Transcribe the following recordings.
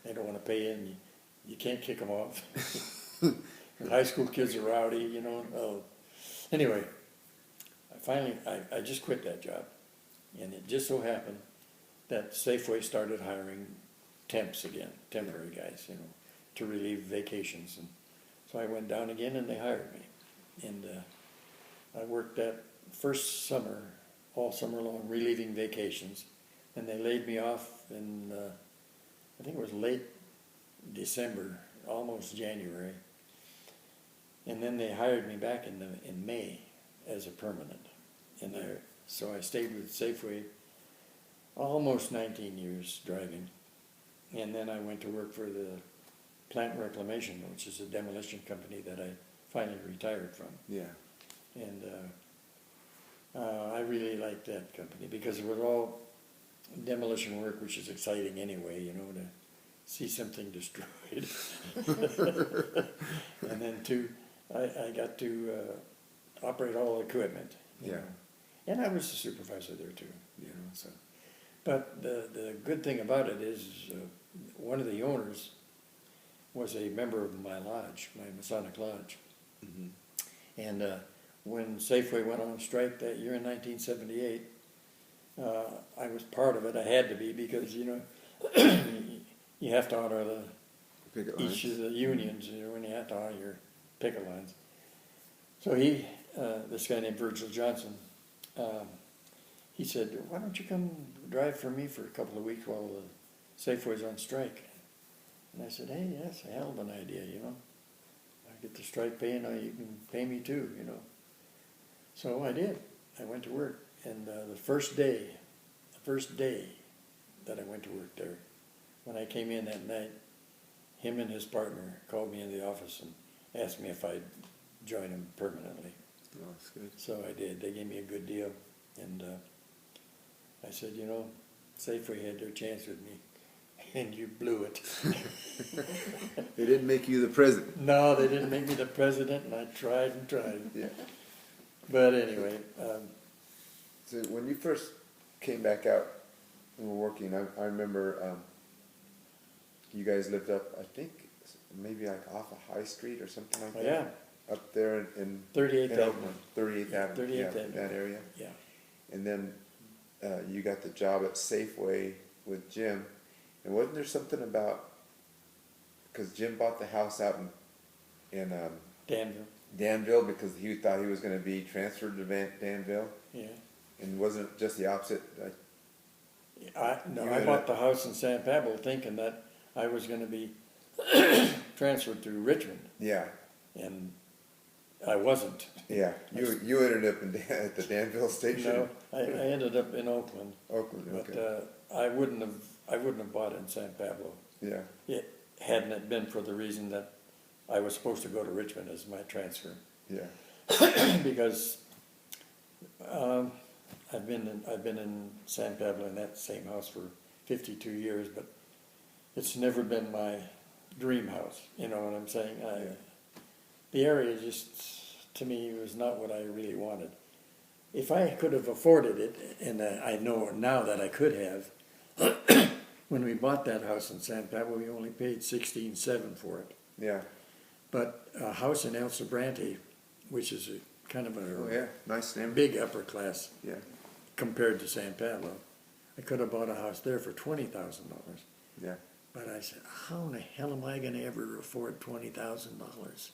they don't want to pay you, and you can't kick them off. High school kids are rowdy, you know. Oh. Anyway, I just quit that job, and it just so happened that Safeway started hiring temps again, temporary guys, you know, to relieve vacations. And so I went down again, and they hired me. And I worked that first summer, all summer long, relieving vacations. And they laid me off in, I think it was late December, almost January. And then they hired me back in May as a permanent. And so I stayed with Safeway almost 19 years driving. And then I went to work for the Plant Reclamation, which is a demolition company that I finally retired from. Yeah. And I really liked that company because it was all demolition work, which is exciting anyway, you know, to see something destroyed. And then I got to operate all the equipment. You know. And I was the supervisor there too, you know. So, but the good thing about it is one of the owners was a member of my lodge, my Masonic lodge. Mm-hmm. And when Safeway went on strike that year in 1978, I was part of it. I had to be because, you know, you have to honor each of the unions, you know, when you have to honor your picket lines. So this guy named Virgil Johnson, he said, why don't you come drive for me for a couple of weeks while the Safeway's on strike? And I said, hey, that's a hell of an idea, you know. I get the strike pay, and you can pay me too, you know. So I did. I went to work, and the first day that I went to work there, when I came in that night, him and his partner called me in the office and asked me if I'd join them permanently. Oh, that's good. So I did. They gave me a good deal, and I said, you know, Safeway had their chance with me, and you blew it. They didn't make you the president. No, they didn't make me the president, and I tried and tried. Yeah. But anyway. So when you first came back out and were working, I remember you guys lived up, I think, maybe like off of High Street or something like that. Yeah. Up there in 38th Avenue. 38th Avenue. 38th Yeah, Avenue. that area. Yeah. And then you got the job at Safeway with Jim. And wasn't there something about, because Jim bought the house out in Danville because he thought he was going to be transferred to Danville? Yeah. And wasn't it just the opposite? I bought the house in San Pablo thinking that I was going to be transferred to Richmond. Yeah. And I wasn't. Yeah. You ended up at the Danville station? No, I ended up in Oakland. Oakland, okay. But I wouldn't have bought it in San Pablo. Yeah. Hadn't it been for the reason that I was supposed to go to Richmond as my transfer. Yeah. Because I've been in San Pablo in that same house for 52 years, but it's never been my dream house. You know what I'm saying? The area just, to me, was not what I really wanted. If I could have afforded it, and I know now that I could have, when we bought that house in San Pablo, we only paid $16,700 for it. Yeah. But a house in El Sobrante, which is kind of a nice name. big upper class compared to San Pablo, I could have bought a house there for $20,000. Yeah. But I said, how in the hell am I going to ever afford $20,000?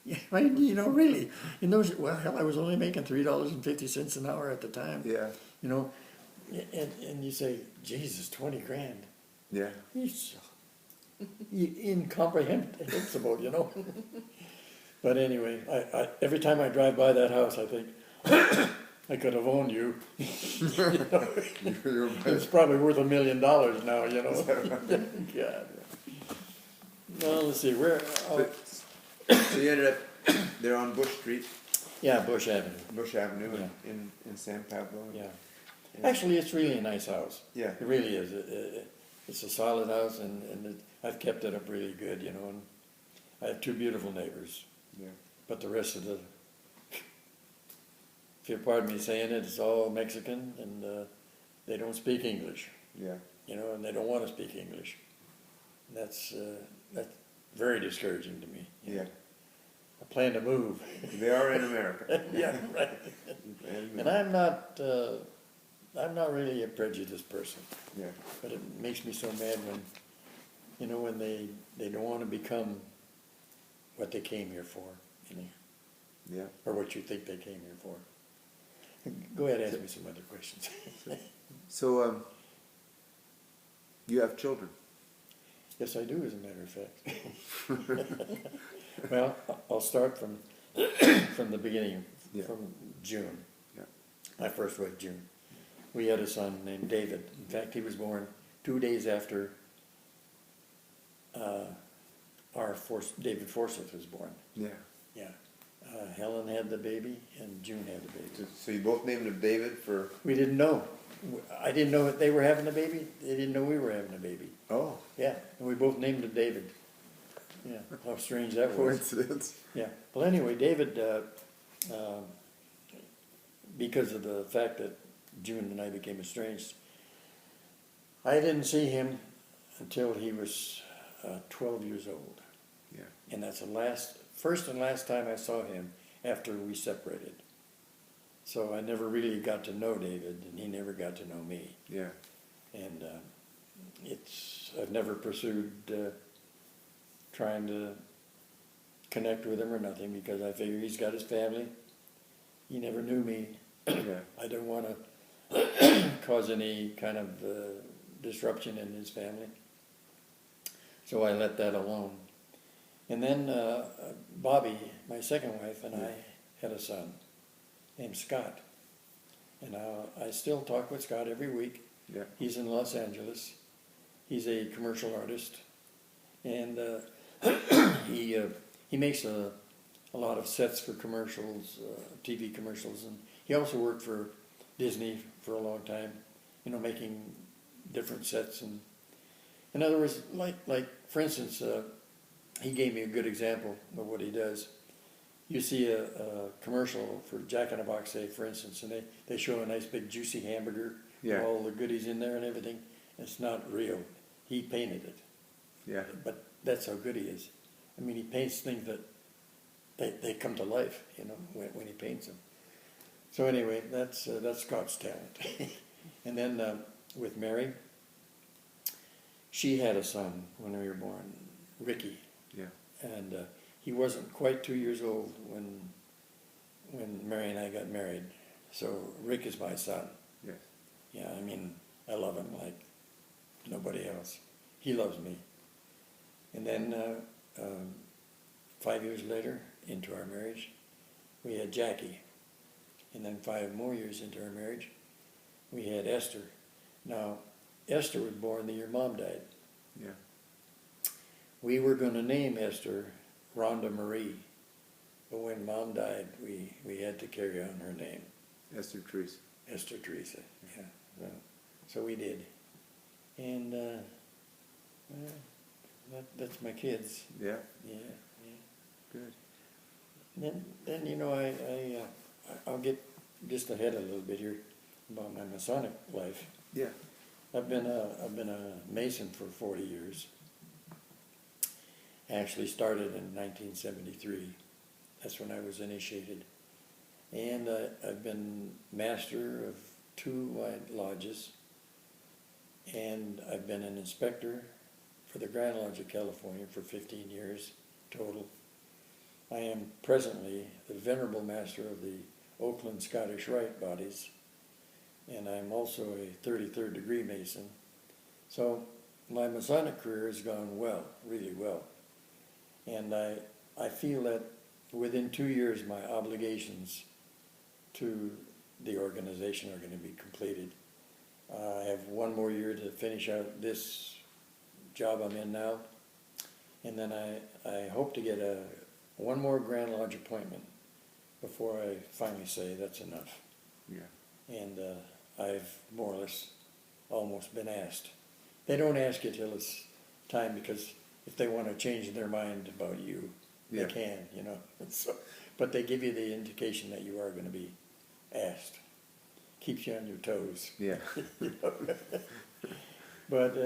Yeah, you know, really. In those, well, hell, I was only making $3.50 an hour at the time. Yeah. You know, and you say, Jesus, 20 grand. Yeah. It's incomprehensible, you know. But anyway, I every time I drive by that house, I think, I could have owned you. You know? It's probably worth $1 million now, you know. God. Well, let's see, where... So you ended up there on Bush Street. Yeah, Bush Avenue. Bush Avenue in San Pablo. Yeah. Actually, it's really a nice house. Yeah. It really is. It's a solid house, and I've kept it up really good, you know. And I have two beautiful neighbors. Yeah. But the rest of the, if you'll pardon me saying it, it's all Mexican, and they don't speak English. Yeah. You know, and they don't want to speak English. that's very discouraging to me. you know. Yeah, I plan to move. they are in America. Yeah, right. And I'm not really a prejudiced person, Yeah, but it makes me so mad when, you know, when they don't want to become what they came here for, you know, yeah. or what you think they came here for. Go ahead, ask me some other questions. So, you have children? Yes, I do, as a matter of fact. Well, I'll start from the beginning, Yeah. from June. Yeah. My first wife, June. We had a son named David. In fact, he was born 2 days after David Forsyth was born. Yeah. Yeah. Helen had the baby and June had the baby. So you both named him David for? We didn't know. I didn't know that they were having a baby. They didn't know we were having a baby. Oh, Yeah, and we both named him David. Yeah, how strange that was. coincidence. Yeah, well, anyway, David, because of the fact that June and I became estranged, I didn't see him until he was 12 years old. Yeah. And that's the first and last time I saw him after we separated. So I never really got to know David, and he never got to know me. Yeah. And I've never pursued trying to connect with him or nothing, because I figure he's got his family. He never knew me. Yeah. I don't want to cause any kind of disruption in his family. So I let that alone. And then Bobby, my second wife, and I had a son named Scott. And I still talk with Scott every week. Yeah. He's in Los Angeles. He's a commercial artist. And he makes a lot of sets for commercials, TV commercials. And he also worked for Disney for a long time, you know, making different sets. And in other words, like for instance, he gave me a good example of what he does. You see a commercial for Jack in the Box, say, for instance, and they show a nice big juicy hamburger, Yeah. with all the goodies in there and everything. It's not real. He painted it. Yeah. But that's how good he is. I mean, he paints things that they come to life, you know, when he paints them. So anyway, that's Scott's talent. And then with Mary, she had a son when we were born, Ricky. Yeah. And he wasn't quite 2 years old when Mary and I got married. So Rick is my son. Yes. Yeah, I mean, I love him like nobody else. He loves me. And then 5 years later, into our marriage, we had Jackie. And then 5 more years into our marriage, we had Esther. Now, Esther was born the year Mom died. Yeah. We were going to name Esther Rhonda Marie, but when Mom died, we had to carry on her name, Esther Teresa. Esther Teresa. Yeah, so we did, and that's my kids. Yeah. Yeah. Good. Then you know I'll get just ahead a little bit here about my Masonic life. Yeah. I've been a Mason for 40 years. I actually started in 1973. That's when I was initiated. And I've been master of 2 lodges. And I've been an inspector for the Grand Lodge of California for 15 years total. I am presently the Venerable Master of the Oakland Scottish Rite bodies. And I'm also a 33rd degree Mason. So my Masonic career has gone well, really well. And I feel that within 2 years my obligations to the organization are going to be completed. I have 1 more year to finish out this job I'm in now. And then I hope to get 1 more Grand Lodge appointment before I finally say that's enough. Yeah. And I've more or less almost been asked. They don't ask you till it's time, because if they want to change their mind about you, Yeah. they can, you know. So, but they give you the indication that you are going to be asked. Keeps you on your toes. Yeah. You know? But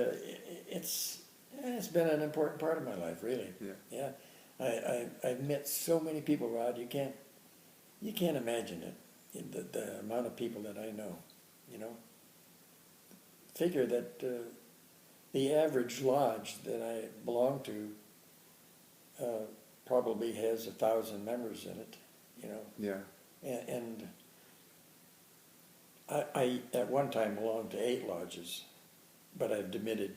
it's It's been an important part of my life, really. Yeah. Yeah, I've met so many people, Rod, you can't imagine it, the amount of people that I know, you know. Figure that the average lodge that I belong to probably has 1,000 members in it, you know. Yeah. And I at one time belonged to 8 lodges, but I've demitted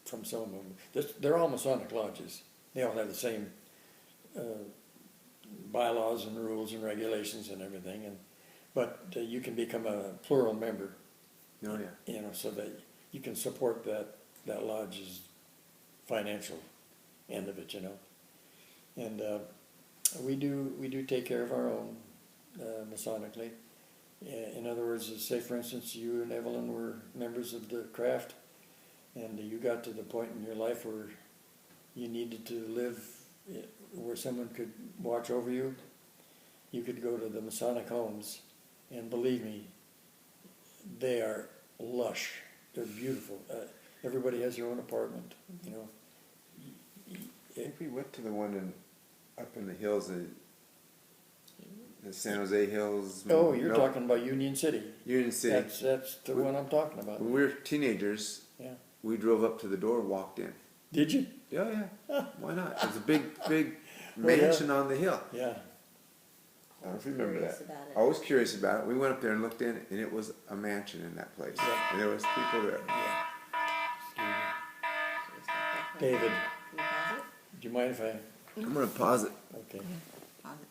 from some of them. They're all Masonic lodges. They all have the same bylaws and rules and regulations and everything, but you can become a plural member. Oh, yeah. You know, so that you can support that lodge's financial end of it, you know. And we do take care of our own Masonically. In other words, say for instance, you and Evelyn were members of the craft, and you got to the point in your life where you needed to live where someone could watch over you. You could go to the Masonic homes, and believe me, they are lush. They're beautiful. Everybody has their own apartment, you know. I think we went to the one up in the hills, the San Jose Hills. Oh, you're talking about Union City. Union City. That's the one I'm talking about. When we were teenagers, Yeah. we drove up to the door, walked in. Did you? Yeah, yeah. Why not? It was a big Oh, yeah. mansion on the hill. Yeah. I don't know if you remember Curious that. about it. I was curious about it. We went up there and looked in, and it was a mansion in that place. Yeah. And there was people there. Yeah. Should we stop that for a David. minute? Can we pause it? Do you mind if I? I'm gonna pause it. Okay. Pause it.